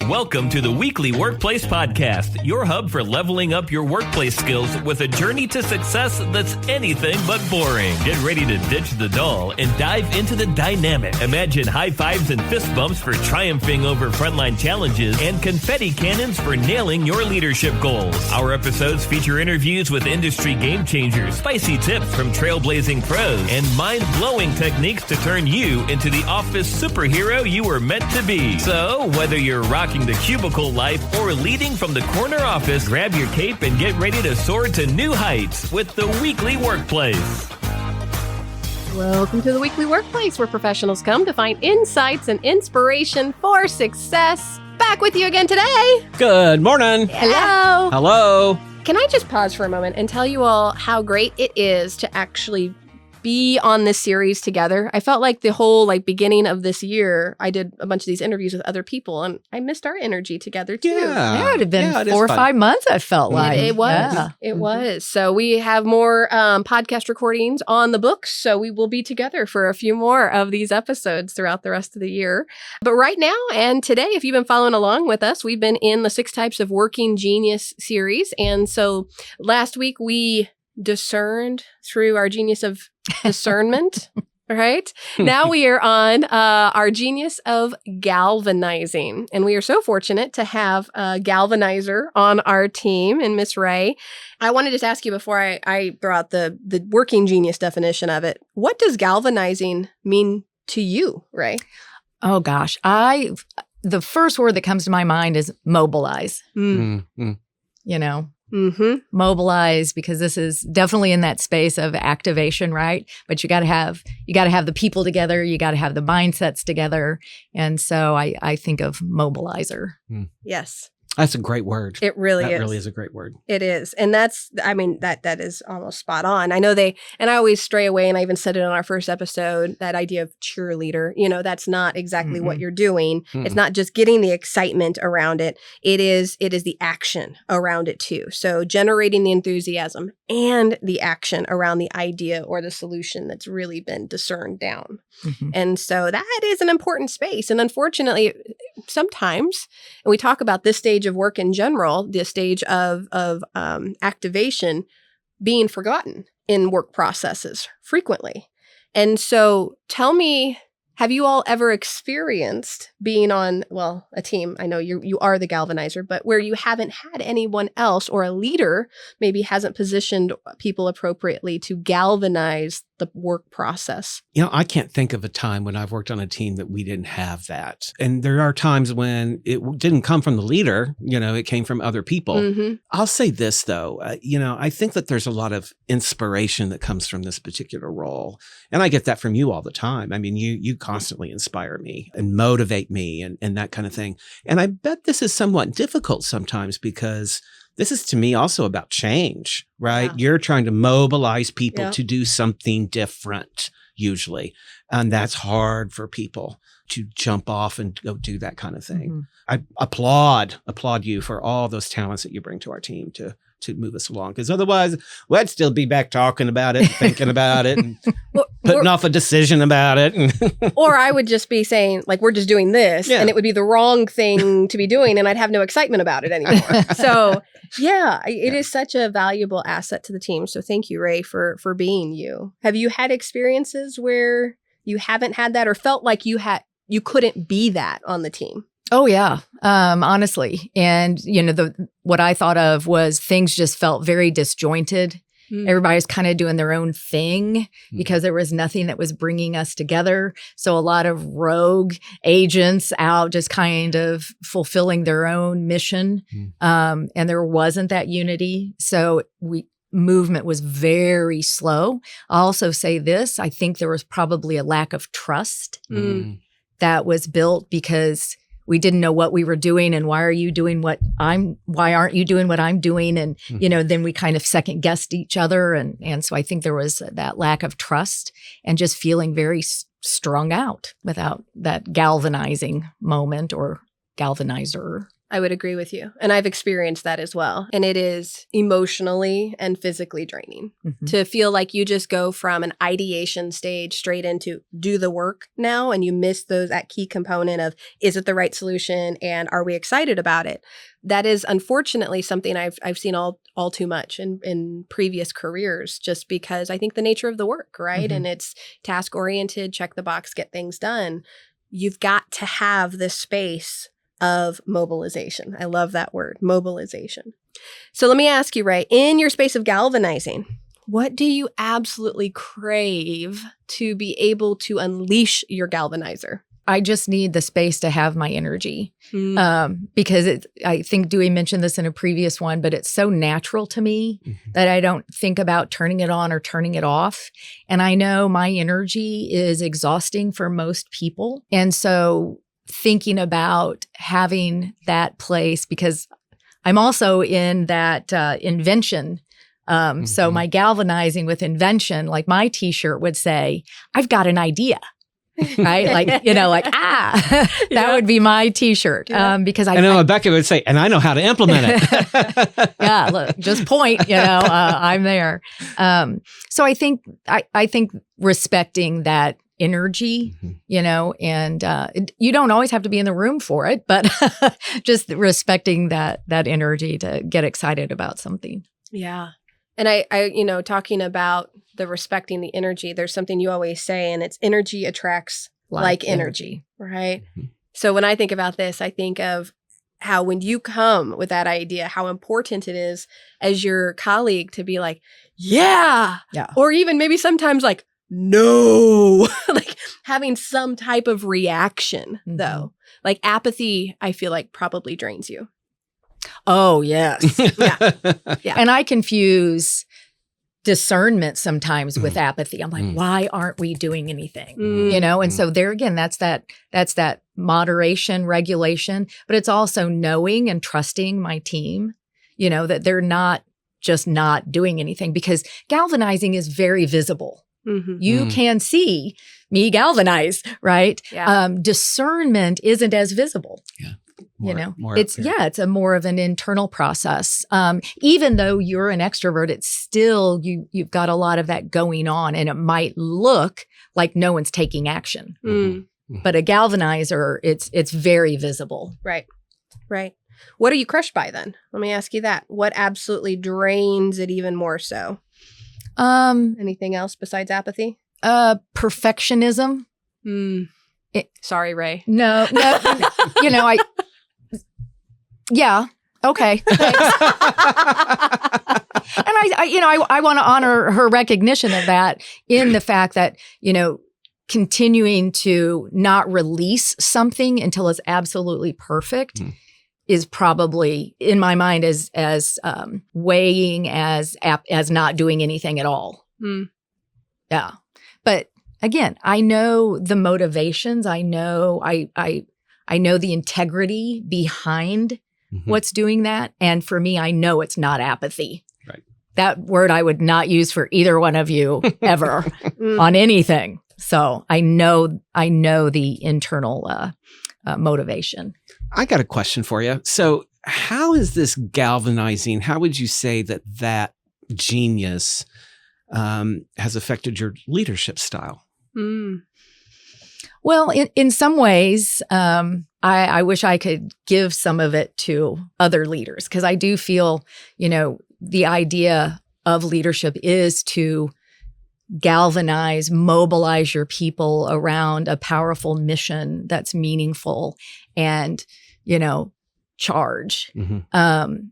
Welcome to the Weekly Workplace Podcast, your hub for leveling up your workplace skills with a journey to success that's anything but boring. Get ready to ditch the dull and dive into the dynamic. Imagine high fives and fist bumps for triumphing over frontline challenges and confetti cannons for nailing your leadership goals. Our episodes feature interviews with industry game changers, spicy tips from trailblazing pros, and mind-blowing techniques to turn you into the office superhero you were meant to be. So, whether you're rocking the cubicle life or leading from the corner office, grab your cape and get ready to soar to new heights with the Weekly Workplace. Welcome to the Weekly Workplace, where professionals come to find insights and inspiration for success. Back with you again today. Good morning. Hello. Hello. Can I just pause for a moment and tell you all how great it is to actually be on this series together? I felt like the whole beginning of this year, I did a bunch of these interviews with other people, and I missed our energy together too. Yeah, it had been 4 or 5 months, I felt like. It was. Yeah. It was. So we have more podcast recordings on the books, so we will be together for a few more of these episodes throughout the rest of the year. But right now and today, if you've been following along with us, we've been in the 6 Types of Working Genius series. And so last week we discerned through our genius of discernment, right? Now we are on our genius of galvanizing. And we are so fortunate to have a galvanizer on our team in Miss Ray. I wanted to just ask you before I throw out the working genius definition of it, what does galvanizing mean to you, Ray? Oh, gosh. The first word that comes to my mind is mobilize. Mm-hmm. You know? Mm-hmm. Mobilize, because this is definitely in that space of activation, right? But you got to have the people together, you got to have the mindsets together, and so I think of mobilizer. Yes, that's a great word. It really is. That really is a great word. It is, and that is almost spot on. I know and I always stray away, and I even said it on our first episode, that idea of cheerleader. That's not exactly what you're doing. It's not just getting the excitement around it. It is the action around it too. So generating the enthusiasm and the action around the idea or the solution that's really been discerned down. Mm-hmm. And so that is an important space. And unfortunately, sometimes, and we talk about this stage of work in general, the stage of activation, being forgotten in work processes frequently. And so tell me, have you all ever experienced being on, a team? I know you are the galvanizer, but where you haven't had anyone else, or a leader maybe hasn't positioned people appropriately to galvanize the work process? I can't think of a time when I've worked on a team that we didn't have that. And there are times when it didn't come from the leader, it came from other people. Mm-hmm. I'll say this though, I think that there's a lot of inspiration that comes from this particular role. And I get that from you all the time. I mean, you constantly inspire me and motivate me and that kind of thing. And I bet this is somewhat difficult sometimes, because this is, to me, also about change, right? Yeah. You're trying to mobilize people to do something different, usually. And that's hard for people to jump off and go do that kind of thing. Mm-hmm. I applaud you for all those talents that you bring to our team to move us along. Because otherwise, we'd still be back talking about it, thinking about it, and putting off a decision about it. Or I would just be saying, we're just doing this, and it would be the wrong thing to be doing, and I'd have no excitement about it anymore. So, it is such a valuable asset to the team. So thank you, Ray, for being you. Have you had experiences where you haven't had that, or felt like you couldn't be that on the team? Oh, yeah. Honestly. And, what I thought of was things just felt very disjointed. Everybody was kind of doing their own thing because there was nothing that was bringing us together. So a lot of rogue agents out just kind of fulfilling their own mission. And there wasn't that unity. So movement was very slow. I'll also say this, I think there was probably a lack of trust that was built, because we didn't know what we were doing, and why aren't you doing what I'm doing? And, then we kind of second guessed each other. And so I think there was that lack of trust and just feeling very strung out without that galvanizing moment or galvanizer. I would agree with you. And I've experienced that as well. And it is emotionally and physically draining to feel like you just go from an ideation stage straight into do the work now. And you miss that key component of, is it the right solution? And are we excited about it? That is unfortunately something I've seen all too much in previous careers, just because I think the nature of the work, right? And it's task oriented, check the box, get things done. You've got to have this space of mobilization. I love that word, mobilization. So let me ask you, Ray, in your space of galvanizing, what do you absolutely crave to be able to unleash your galvanizer? I just need the space to have my energy because I think Dewey mentioned this in a previous one, but it's so natural to me that I don't think about turning it on or turning it off. And I know my energy is exhausting for most people. And so thinking about having that place, because I'm also in that invention. So my galvanizing with invention, like my t-shirt would say, I've got an idea. Right? Like, that would be my t-shirt. Because I know Becca would say, and I know how to implement it. Yeah, look, just point, I'm there. So I think respecting that energy, and you don't always have to be in the room for it, but just respecting that energy to get excited about something. Yeah. And I talking about the respecting the energy, there's something you always say, and it's energy attracts like energy, right? So when I think about this, I think of how when you come with that idea, how important it is as your colleague to be like, yeah. Or even maybe sometimes like, no, like having some type of reaction though. Like apathy, I feel like probably drains you. Oh, yes. Yeah. And I confuse discernment sometimes with apathy. I'm like, why aren't we doing anything? And so there again, that's that moderation, regulation, but it's also knowing and trusting my team, that they're not just not doing anything, because galvanizing is very visible. You can see me galvanize, right? Yeah. Discernment isn't as visible. Yeah. It's a more of an internal process. Even though you're an extrovert, it's still, you've got a lot of that going on, and it might look like no one's taking action. But a galvanizer, it's very visible. Right. What are you crushed by then? Let me ask you that. What absolutely drains it even more so? Anything else besides apathy? Perfectionism. Sorry, Ray. No, yeah. Okay. Thanks. And I want to honor her recognition of that in the fact that, continuing to not release something until it's absolutely perfect is probably, in my mind, as weighing as not doing anything at all. Yeah. But again, I know the motivations. I know the integrity behind what's doing that. And for me, I know it's not apathy. Right. That word I would not use for either one of you ever on anything. So I know the internal motivation. I got a question for you. So how is this galvanizing? How would you say that genius has affected your leadership style? Well, in some ways, I wish I could give some of it to other leaders, because I do feel, the idea of leadership is to galvanize, mobilize your people around a powerful mission that's meaningful and, charge.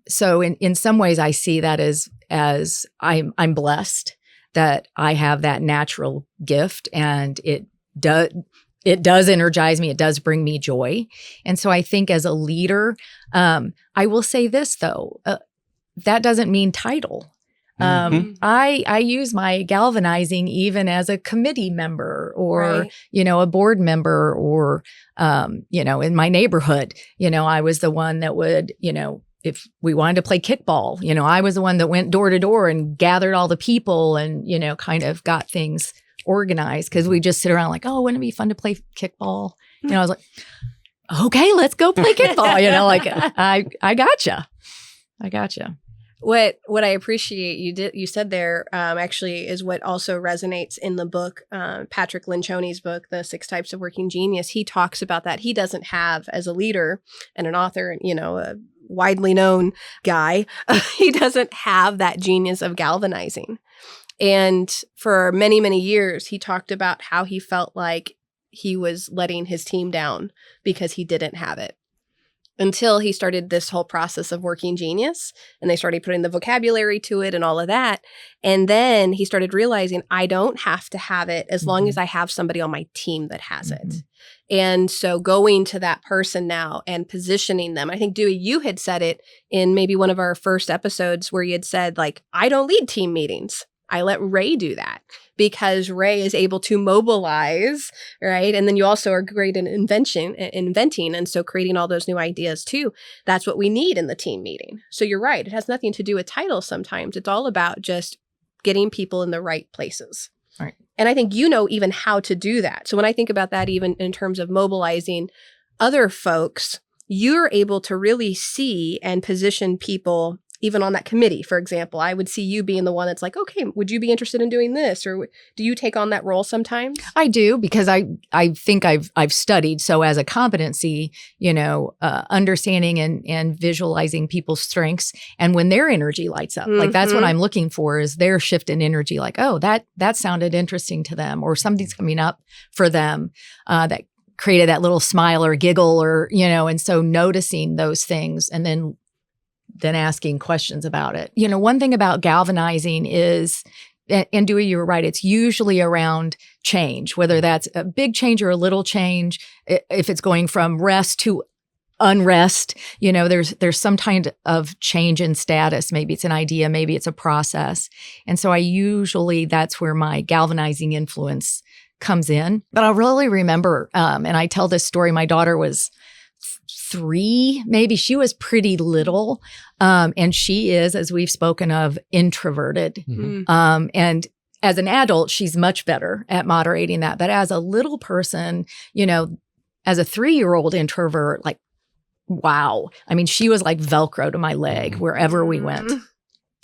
So in some ways, I see that as I'm blessed that I have that natural gift, and it does energize me. It does bring me joy. And so I think as a leader, I will say this though, that doesn't mean title. I use my galvanizing even as a committee member or, a board member or, in my neighborhood, I was the one that would, if we wanted to play kickball, I was the one that went door to door and gathered all the people and, kind of got things organized, because we just sit around like, oh, wouldn't it be fun to play kickball? I was like, okay, let's go play kickball. Like I gotcha. I gotcha. What I appreciate you said there actually is what also resonates in the book, Patrick Lencioni's book, The 6 Types of Working Genius. He talks about that. He doesn't have, as a leader and an author, a widely known guy, he doesn't have that genius of galvanizing. And for many, many years, he talked about how he felt like he was letting his team down because he didn't have it. Until he started this whole process of Working Genius, and they started putting the vocabulary to it and all of that. And then he started realizing, I don't have to have it as long as I have somebody on my team that has it. And so going to that person now and positioning them, I think, Dewey, you had said it in maybe one of our first episodes where you had said, like, I don't lead team meetings. I let Ray do that because Ray is able to mobilize, right? And then you also are great in inventing. And so creating all those new ideas too, that's what we need in the team meeting. So you're right. It has nothing to do with titles sometimes. It's all about just getting people in the right places. Right. And I think you know even how to do that. So when I think about that, even in terms of mobilizing other folks, you're able to really see and position people. Even on that committee, for example, I would see you being the one that's like, okay, would you be interested in doing this? Or do you take on that role sometimes? I do, because I think I've studied. So as a competency, understanding and visualizing people's strengths, and when their energy lights up, like that's what I'm looking for, is their shift in energy. Like, oh, that sounded interesting to them, or something's coming up for them that created that little smile or giggle, or and so noticing those things and then asking questions about it. One thing about galvanizing is, and Dewey, you were right, it's usually around change, whether that's a big change or a little change. If it's going from rest to unrest, there's some kind of change in status. Maybe it's an idea, maybe it's a process. And so that's where my galvanizing influence comes in. But I really remember, and I tell this story, my daughter was 3, maybe. She was pretty little. And she is, as we've spoken of, introverted. And as an adult, she's much better at moderating that. But as a little person, as a 3-year-old introvert, like, wow. I mean, she was like Velcro to my leg wherever we went.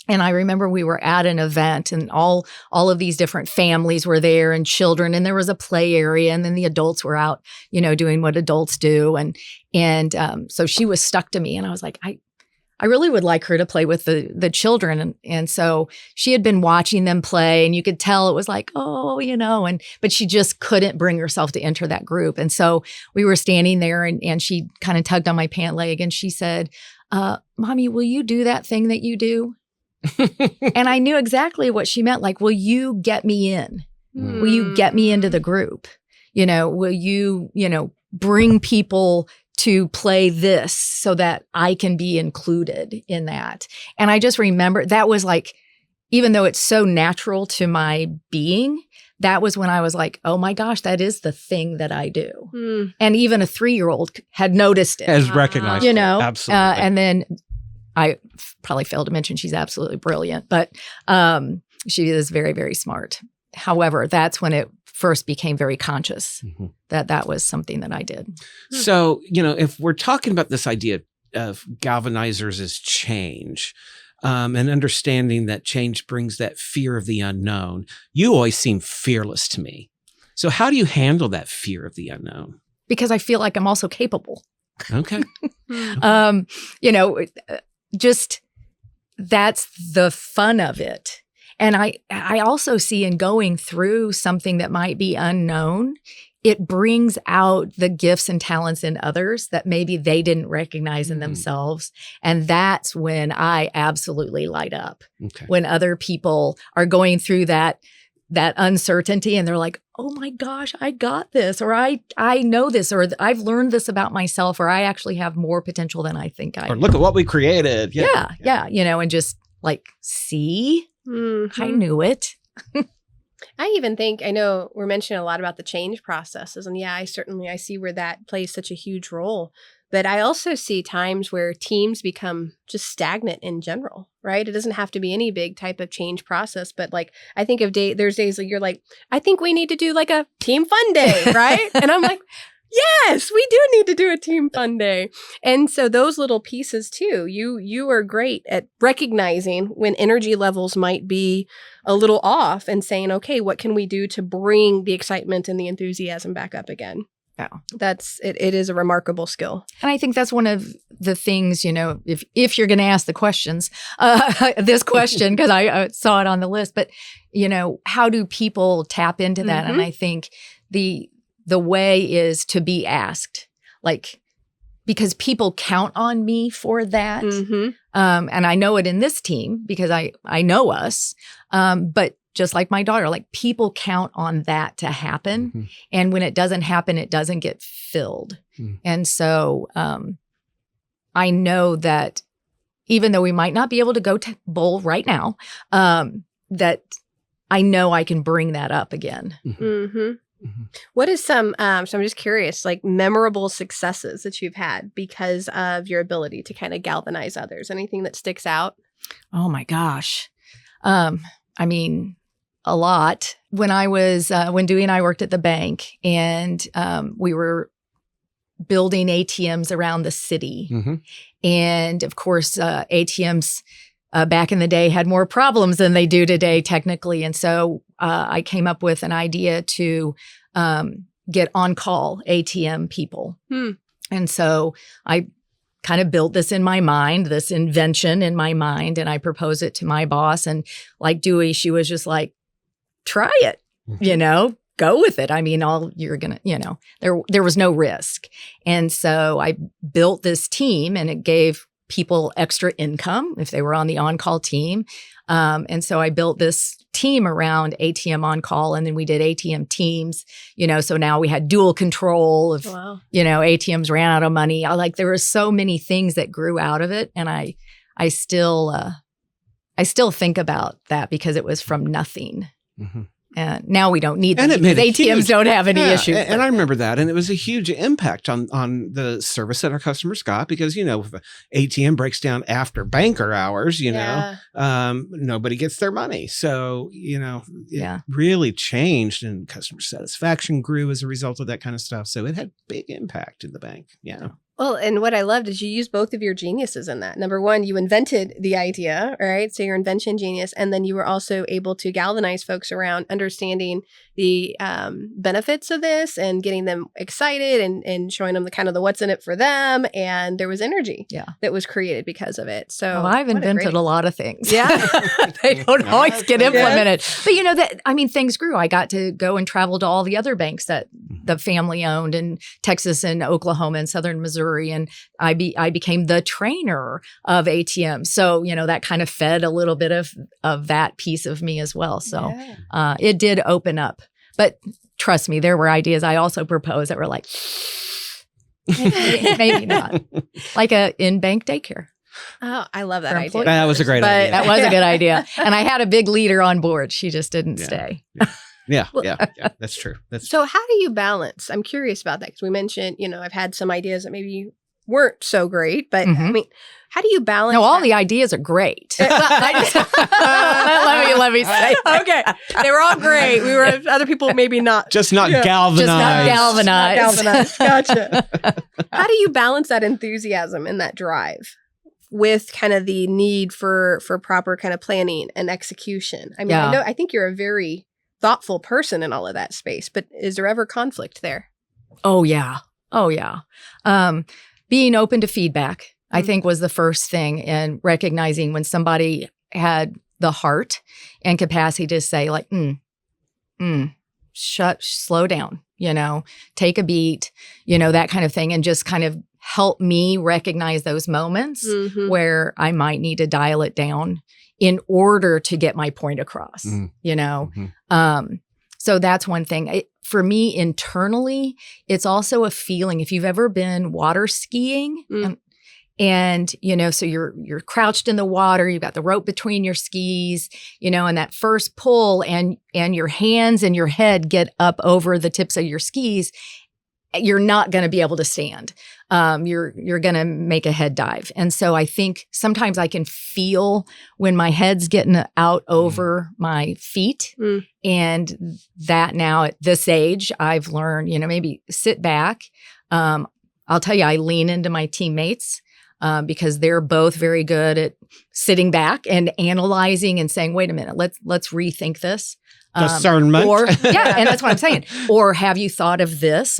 And I remember we were at an event, and all of these different families were there, and children, and there was a play area, and then the adults were out, doing what adults do. And so she was stuck to me, and I was like, I really would like her to play with the children. And so she had been watching them play, and you could tell it was like, oh, but she just couldn't bring herself to enter that group. And so we were standing there, and she kind of tugged on my pant leg, and she said, Mommy, will you do that thing that you do? And I knew exactly what she meant. Like, will you get me in? Will you get me into the group? Will you, bring people to play this so that I can be included in that? And I just remember that was like, even though it's so natural to my being, that was when I was like, oh my gosh, that is the thing that I do. And even a 3-year-old had noticed it. Has recognized it. Absolutely. And then I probably failed to mention she's absolutely brilliant, but she is very, very smart. However, that's when it first became very conscious that was something that I did. So, if we're talking about this idea of galvanizers as change, and understanding that change brings that fear of the unknown, you always seem fearless to me. So how do you handle that fear of the unknown? Because I feel like I'm also capable. Okay. Just that's the fun of it. And I also see, in going through something that might be unknown, it brings out the gifts and talents in others that maybe they didn't recognize in themselves. And that's when I absolutely light up. Okay. When other people are going through that uncertainty, and they're like, oh my gosh, I got this, or I know this, or I've learned this about myself, or I actually have more potential than I think I do. Or look at what we created. Yeah. And just like, see, I knew it. I even think, I know we're mentioning a lot about the change processes, and I see where that plays such a huge role. But I also see times where teams become just stagnant in general, right? It doesn't have to be any big type of change process, but like, I think of there's days like you're like, I think we need to do like a team fun day, right? And I'm like, Yes, we do need to do a team fun day. And so those little pieces too, you are great at recognizing when energy levels might be a little off and saying, okay, what can we do to bring the excitement and the enthusiasm back up again? Yeah. It is a remarkable skill. And I think that's one of the things, if you're going to ask the questions, this question, because I saw it on the list, but, how do people tap into that? And I think the way is to be asked, because people count on me for that. And I know it in this team because I know us, but just like my daughter, people count on that to happen. And when it doesn't happen, it doesn't get filled. And so I know that even though we might not be able to go to bowl right now, that I know I can bring that up again. What is some, so I'm just curious, memorable successes that you've had because of your ability to kind of galvanize others? Anything that sticks out? Oh my gosh. A lot. When Dewey and I worked at the bank and we were building ATMs around the city. And of course, ATMs back in the day had more problems than they do today, technically. And so I came up with an idea to get on-call ATM people. And so I kind of built this in my mind, this invention in my mind, and I proposed it to my boss. And like Dewey, she was just like, try it, go with it. You're going to, there was no risk. And so I built this team and it gave people extra income if they were on the on-call team. And so I built this team around ATM on-call, and then we did ATM teams, so now we had dual control of, ATMs ran out of money. There were so many things that grew out of it. And I still think about that because it was from nothing. And now we don't need them because ATMs don't have any issues. And I remember that. And it was a huge impact on the service that our customers got because, if an ATM breaks down after banker hours, nobody gets their money. So, it really changed and customer satisfaction grew as a result of that kind of stuff. So it had big impact in the bank. Yeah. Well, and what I loved is you used both of your geniuses in that. Number one, you invented the idea, right? So your invention genius. And then you were also able to galvanize folks around understanding the benefits of this and getting them excited and showing them the kind of the what's in it for them. And there was energy that was created because of it. So I've invented a lot of things. Yeah. They don't always get implemented. But things grew. I got to go and travel to all the other banks that the family owned in Texas and Oklahoma and Southern Missouri. And I became the trainer of ATM. So, that kind of fed a little bit of that piece of me as well. So it did open up. But trust me, there were ideas I also proposed that were like, maybe not. Like a in-bank daycare. Oh, I love that idea. That was a great idea. That was a good idea. And I had a big leader on board. She just didn't stay. Yeah, that's true. So how do you balance? I'm curious about that because we mentioned, I've had some ideas that maybe weren't so great, but how do you balance? No, all the ideas are great. Let me say. Okay, they were all great. We were other people maybe not. Just not galvanized. Just not galvanized. Gotcha. How do you balance that enthusiasm and that drive with kind of the need for proper kind of planning and execution? I think you're a very thoughtful person in all of that space, but is there ever conflict there? Oh yeah. Being open to feedback, I think, was the first thing, and recognizing when somebody had the heart and capacity to say slow down, take a beat, that kind of thing, and just kind of help me recognize those moments where I might need to dial it down in order to get my point across, So that's one thing. For me, internally, it's also a feeling. If you've ever been water skiing and so you're crouched in the water, you've got the rope between your skis, and that first pull and your hands and your head get up over the tips of your skis, you're not going to be able to stand. you're going to make a head dive. And so I think sometimes I can feel when my head's getting out over my feet. And that now at this age, I've learned, maybe sit back. I'll tell you, I lean into my teammates because they're both very good at sitting back and analyzing and saying, wait a minute, let's rethink this. Discernment. And that's what I'm saying. Or have you thought of this?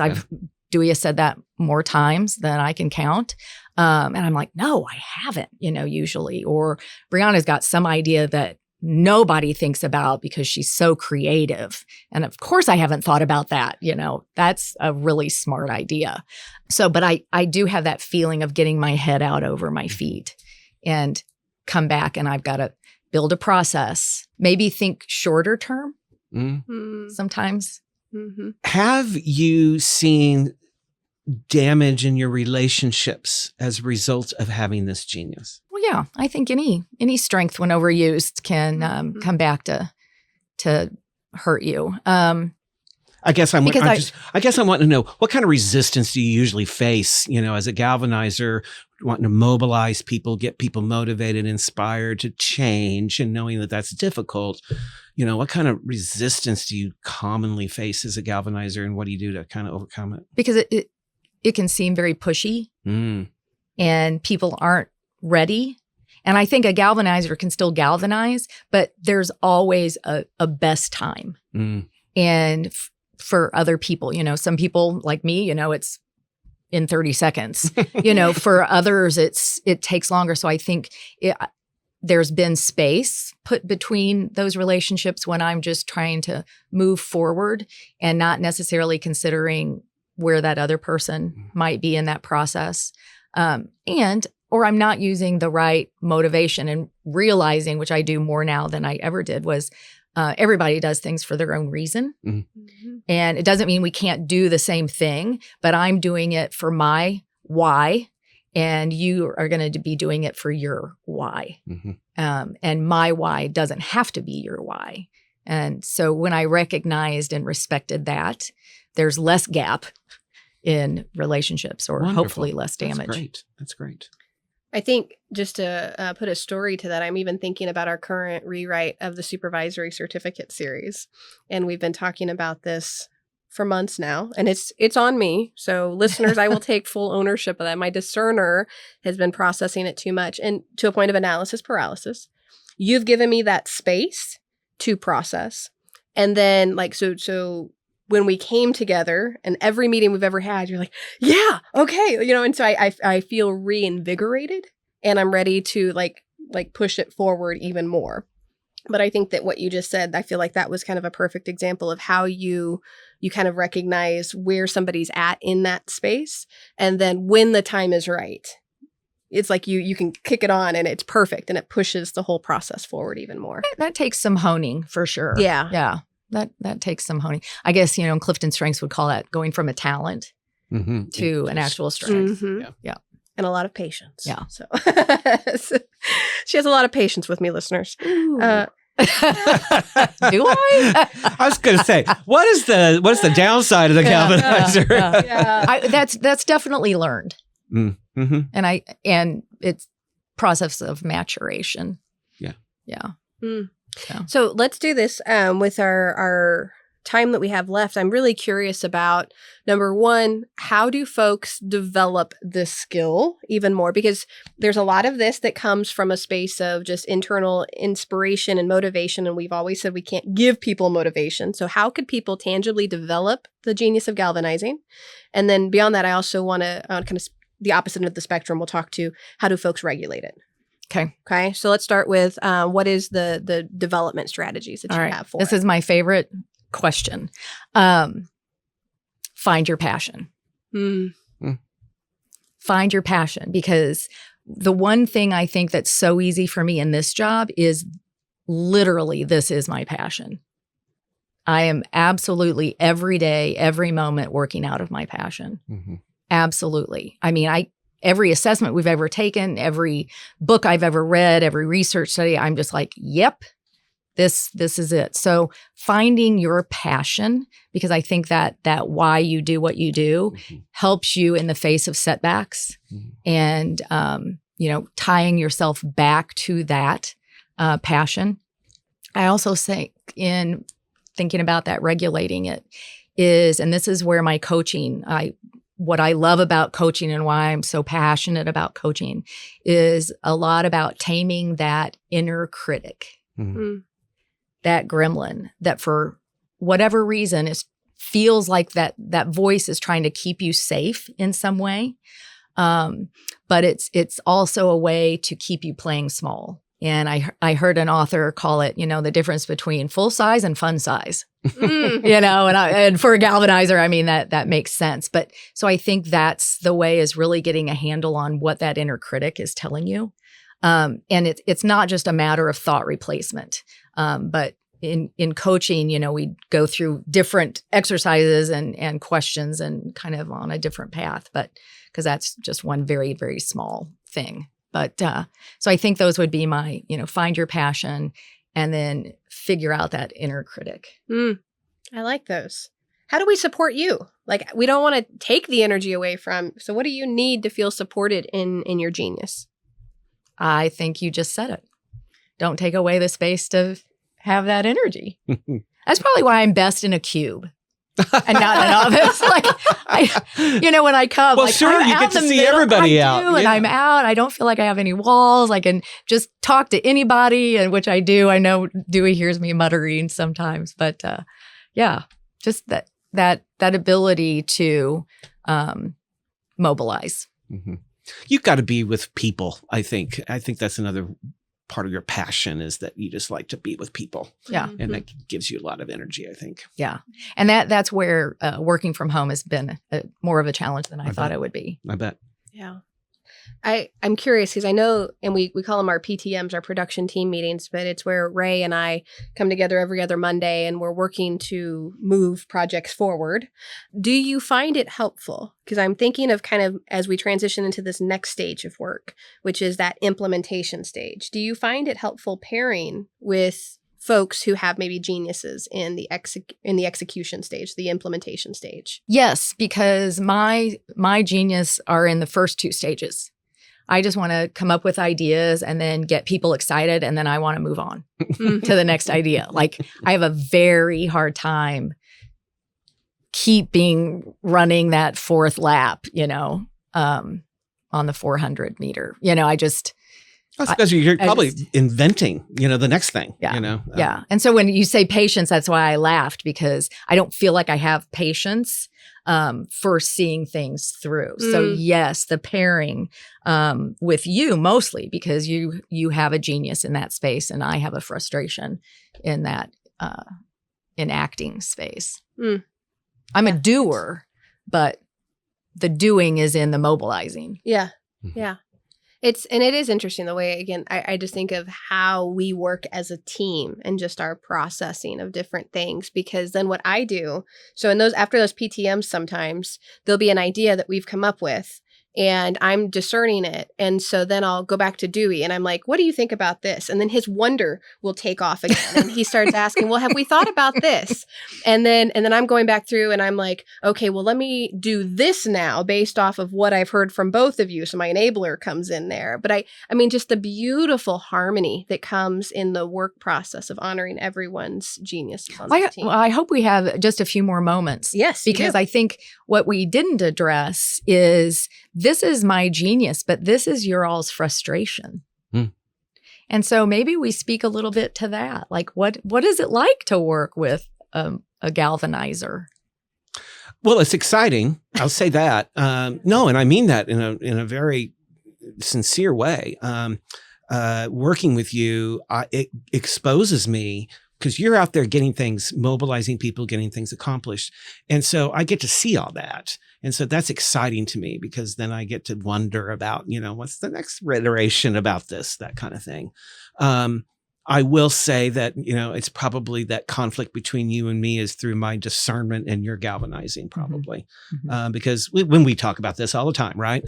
Dewey has said that more times than I can count. And I'm like, no, I haven't, usually. Or Brianna's got some idea that nobody thinks about because she's so creative. And of course, I haven't thought about that. That's a really smart idea. So, but I do have that feeling of getting my head out over my feet and come back, and I've got to build a process, maybe think shorter term sometimes. Mm-hmm. Have you seen damage in your relationships as a result of having this genius? Well, yeah, I think any strength when overused can come back to hurt you. I guess I want to know, what kind of resistance do you usually face, as a galvanizer, wanting to mobilize people, get people motivated, inspired to change, and knowing that that's difficult? What kind of resistance do you commonly face as a galvanizer, and what do you do to kind of overcome it? Because it can seem very pushy and people aren't ready. And I think a galvanizer can still galvanize, but there's always a best time. And for other people, some people like me, it's in 30 seconds, for others, it takes longer. So I think there's been space put between those relationships when I'm just trying to move forward and not necessarily considering where that other person might be in that process. Or I'm not using the right motivation, and realizing, which I do more now than I ever did, was everybody does things for their own reason. And it doesn't mean we can't do the same thing, but I'm doing it for my why, and you are going to be doing it for your why. And my why doesn't have to be your why. And so when I recognized and respected that, there's less gap in relationships, or hopefully less damage. That's great. I think just to put a story to that, I'm even thinking about our current rewrite of the supervisory certificate series. And we've been talking about this for months now, and it's on me. So listeners, I will take full ownership of that. My discerner has been processing it too much, and to a point of analysis paralysis. You've given me that space to process. And then so when we came together, and every meeting we've ever had, you're like, yeah, okay. And so I feel reinvigorated, and I'm ready to like push it forward even more. But I think that what you just said, I feel like that was kind of a perfect example of how you kind of recognize where somebody's at in that space. And then when the time is right, it's like you can kick it on, and it's perfect, and it pushes the whole process forward even more. That takes some honing for sure. Yeah. Yeah. That takes some honing. I guess, Clifton Strengths would call that going from a talent to an actual strength. Yeah. And a lot of patience. Yeah. So she has a lot of patience with me, listeners. Do I? I was going to say, what is the downside of the galvanizer? That's definitely learned. Mm-hmm. And it's process of maturation. Yeah. So let's do this with our time that we have left. I'm really curious about, number one, how do folks develop this skill even more? Because there's a lot of this that comes from a space of just internal inspiration and motivation. And we've always said we can't give people motivation. So how could people tangibly develop the genius of galvanizing? And then beyond that, I also want to kind of the opposite of the spectrum. We'll talk to how do folks regulate it? Okay. So let's start with what is the development strategies that you have for This is my favorite question. Find your passion. Find your passion, because the one thing I think that's so easy for me in this job is literally this is my passion. I am absolutely every day, every moment working out of my passion. Absolutely. I mean, every assessment we've ever taken, every book I've ever read, every research study, I'm just like, yep, This is it. So finding your passion, because I think that why you do what you do helps you in the face of setbacks, and tying yourself back to that passion. I also think in thinking about that, regulating it is, and this is where my coaching, what I love about coaching and why I'm so passionate about coaching is a lot about taming that inner critic. That gremlin that for whatever reason feels like that voice is trying to keep you safe in some way. But it's also a way to keep you playing small. And I heard an author call it, the difference between full size and fun size, and for a galvanizer, I mean, that makes sense. But so I think that's the way, is really getting a handle on what that inner critic is telling you. And it's not just a matter of thought replacement. But in coaching, we go through different exercises and questions and kind of on a different path, but because that's just one very, very small thing. But so I think those would be my, find your passion and then figure out that inner critic. I like those. How do we support you? Like, we don't want to take the energy away from. So what do you need to feel supported in your genius? I think you just said it. Don't take away the space to have that energy. That's probably why I'm best in a cube and not an office. Like, when I come, well, sure, you get to see everybody out. And I'm out. I don't feel like I have any walls. I can just talk to anybody, and which I do. I know Dewey hears me muttering sometimes, but just that ability to mobilize. You've got to be with people, I think. I think that's another part of your passion, is that you just like to be with people. Yeah. And that gives you a lot of energy, I think. Yeah. And that's where working from home has been more of a challenge than I thought it would be. I bet. Yeah. I'm curious because I know, and we call them our PTMs, our production team meetings, but it's where Ray and I come together every other Monday and we're working to move projects forward. Do you find it helpful? Because I'm thinking of kind of as we transition into this next stage of work, which is that implementation stage. Do you find it helpful pairing with folks who have maybe geniuses in the execution stage, the implementation stage? Yes, because my genius are in the first two stages. I just want to come up with ideas and then get people excited, and then I want to move on to the next idea. Like, I have a very hard time running that fourth lap, on the 400 meter. That's because you're probably inventing, the next thing, Yeah. Yeah. And so when you say patience, that's why I laughed, because I don't feel like I have patience for seeing things through. So yes, the pairing with you mostly, because you have a genius in that space and I have a frustration in that in acting space. I'm a doer, but the doing is in the mobilizing. Yeah. Yeah. It is interesting the way, again, I just think of how we work as a team and just our processing of different things, because then what I do, so after those PTMs, sometimes there'll be an idea that we've come up with and I'm discerning it. And so then I'll go back to Dewey and I'm like, what do you think about this? And then his wonder will take off again. And he starts asking, well, have we thought about this? And then I'm going back through and I'm like, okay, well, let me do this now based off of what I've heard from both of you. So my enabler comes in there. But I mean, just the beautiful harmony that comes in the work process of honoring everyone's genius on the team. Well, I hope we have just a few more moments. Yes. Because I think what we didn't address is, this is my genius, but this is your all's frustration. And so maybe we speak a little bit to that. Like, what is it like to work with a galvanizer? Well, it's exciting. I'll say that. No, and I mean that in a very sincere way. Working with you, it exposes me, because you're out there getting things, mobilizing people, getting things accomplished. And so I get to see all that. And so that's exciting to me, because then I get to wonder about, what's the next iteration about this, that kind of thing. I will say that, it's probably that conflict between you and me is through my discernment and your galvanizing, probably. Because when we talk about this all the time, right?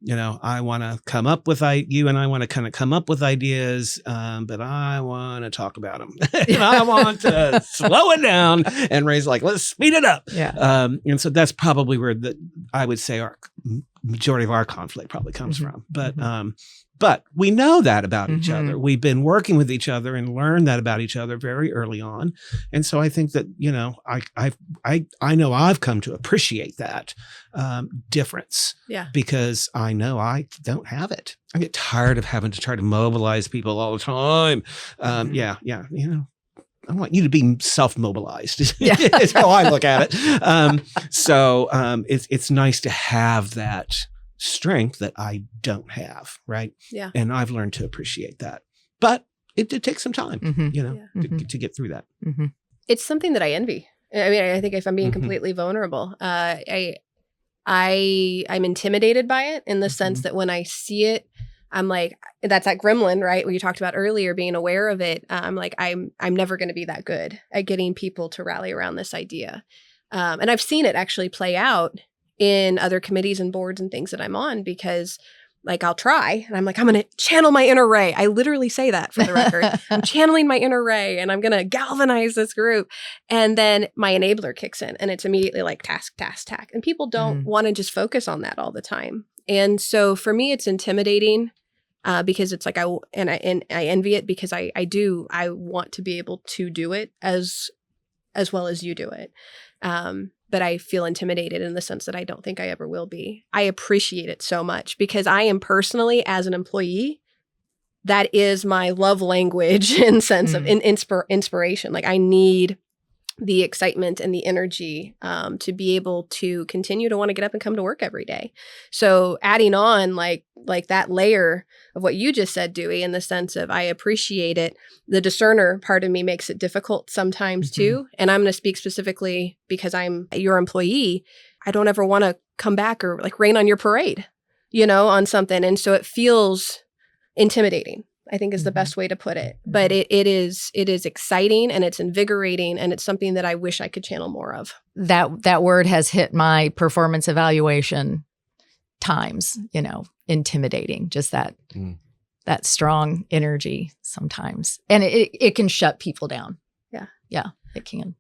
I want to come up with you and I want to kind of come up with ideas, but I want to talk about them. And I want to slow it down and Ray's like, let's speed it up. Yeah. And so that's probably where I would say our majority of our conflict probably comes from. But we know that about each other. We've been working with each other and learned that about each other very early on. And so I think that, I know I've come to appreciate that difference. Yeah. Because I know I don't have it. I get tired of having to try to mobilize people all the time. I want you to be self-mobilized is how I look at it. So it's nice to have that strength that I don't have, right? Yeah. And I've learned to appreciate that. But it did take some time, to get through that. Mm-hmm. It's something that I envy. I mean, I think if I'm being completely vulnerable, I'm intimidated by it in the sense that when I see it, I'm like, that's that gremlin, right? What you talked about earlier, being aware of it. I'm like, I'm never going to be that good at getting people to rally around this idea. And I've seen it actually play out in other committees and boards and things that I'm on, because like I'll try and I'm like, I'm going to channel my inner Ray. I literally say that for the record. I'm channeling my inner Ray and I'm going to galvanize this group. And then my enabler kicks in and it's immediately like task. And people don't want to just focus on that all the time. And so for me, it's intimidating because it's like, I envy it because I want to be able to do it as well as you do it. But I feel intimidated in the sense that I don't think I ever will be. I appreciate it so much because I am personally, as an employee, that is my love language in sense of inspiration. Like I need the excitement and the energy to be able to continue to want to get up and come to work every day. So adding on like that layer of what you just said, Dewey, in the sense of I appreciate it. The discerner part of me makes it difficult sometimes too. And I'm going to speak specifically because I'm your employee. I don't ever want to come back or like rain on your parade, on something. And so it feels intimidating, I think is the best way to put it. But it is exciting and it's invigorating and it's something that I wish I could channel more of. That word has hit my performance evaluation times, intimidating, just that strong energy sometimes. And it can shut people down. Yeah. Yeah, it can.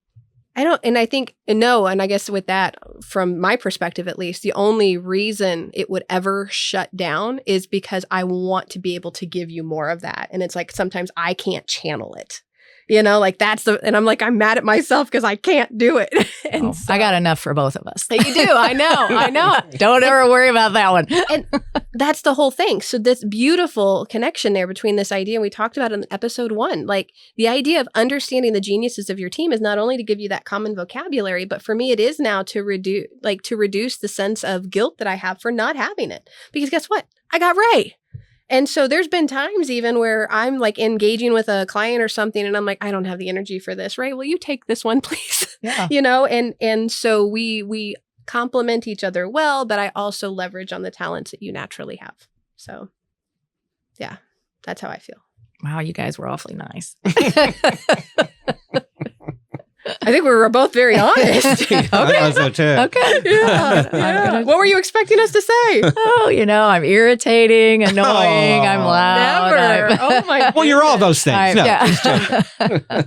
I think, and I guess with that, from my perspective at least, the only reason it would ever shut down is because I want to be able to give you more of that. And it's like, sometimes I can't channel it, and I'm like, I'm mad at myself because I can't do it. And I got enough for both of us. You do. I know. Don't ever worry about that one. And that's the whole thing. So this beautiful connection there between this idea, and we talked about it in episode 1, like the idea of understanding the geniuses of your team is not only to give you that common vocabulary, but for me, it is now to reduce the sense of guilt that I have for not having it. Because guess what? I got Ray. And so there's been times even where I'm like engaging with a client or something and I'm like, I don't have the energy for this. Ray, will you take this one, please? Yeah. And so we complement each other well, but I also leverage on the talents that you naturally have. So yeah, that's how I feel. Wow, you guys were awfully nice. I think we were both very honest. Okay. I so too. Okay. Yeah. What were you expecting us to say? Oh, I'm irritating, annoying, I'm loud. Never. Oh my. Well, you're all those things.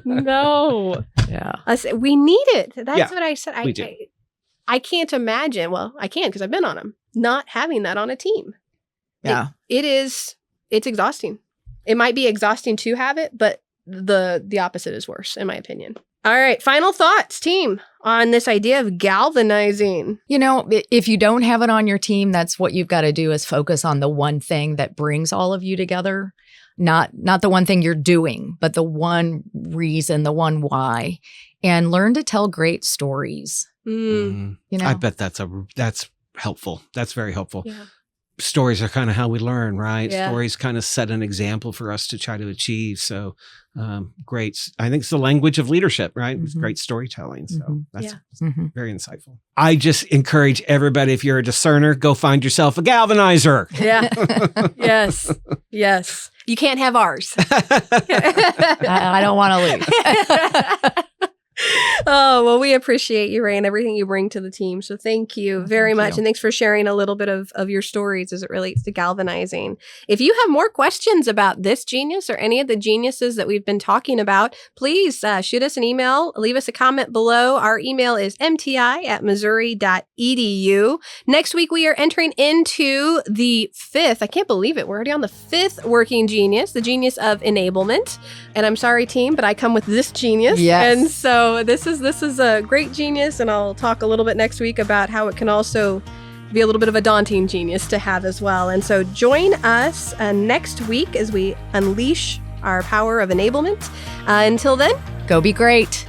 No. Yeah. We need it. That's what I said. We do. I can't imagine. Well, I can because I've been on them. Not having that on a team. Yeah. It's exhausting. It might be exhausting to have it, but the opposite is worse, in my opinion. All right. Final thoughts, team, on this idea of galvanizing. If you don't have it on your team, that's what you've got to do is focus on the one thing that brings all of you together. Not the one thing you're doing, but the one reason, the one why, and learn to tell great stories. I bet that's helpful. That's very helpful. Yeah. Stories are kind of how we learn, right? Yeah. Stories kind of set an example for us to try to achieve. So great. I think it's the language of leadership, right? It's great storytelling. So that's very insightful. I just encourage everybody, if you're a discerner, go find yourself a galvanizer. Yeah. Yes. You can't have ours. I don't want to leave. Oh, well, we appreciate you, Ray, and everything you bring to the team. So thank you very much. And thanks for sharing a little bit of your stories as it relates to galvanizing. If you have more questions about this genius or any of the geniuses that we've been talking about, please shoot us an email, leave us a comment below. Our email is mti@missouri.edu. Next week, we are entering into the 5th. I can't believe it. We're already on the 5th working genius, the genius of enablement. And I'm sorry, team, but I come with this genius. Yes. And so this is a great genius, and I'll talk a little bit next week about how it can also be a little bit of a daunting genius to have as well. And so join us next week as we unleash our power of enablement. Until then, Go be great.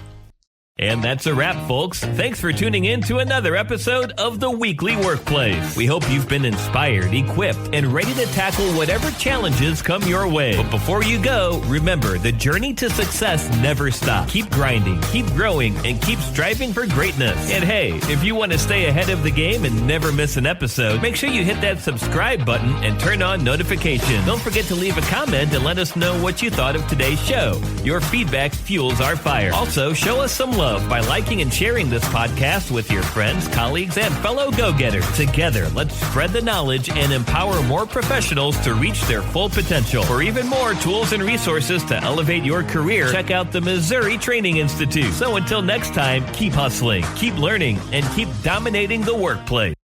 And that's a wrap, folks. Thanks for tuning in to another episode of The Weekly Workplace. We hope you've been inspired, equipped, and ready to tackle whatever challenges come your way. But before you go, remember, the journey to success never stops. Keep grinding, keep growing, and keep striving for greatness. And hey, if you want to stay ahead of the game and never miss an episode, make sure you hit that subscribe button and turn on notifications. Don't forget to leave a comment and let us know what you thought of today's show. Your feedback fuels our fire. Also, show us some love by liking and sharing this podcast with your friends, colleagues, and fellow go-getters. Together, let's spread the knowledge and empower more professionals to reach their full potential. For even more tools and resources to elevate your career, check out the Missouri Training Institute. So until next time, keep hustling, keep learning, and keep dominating the workplace.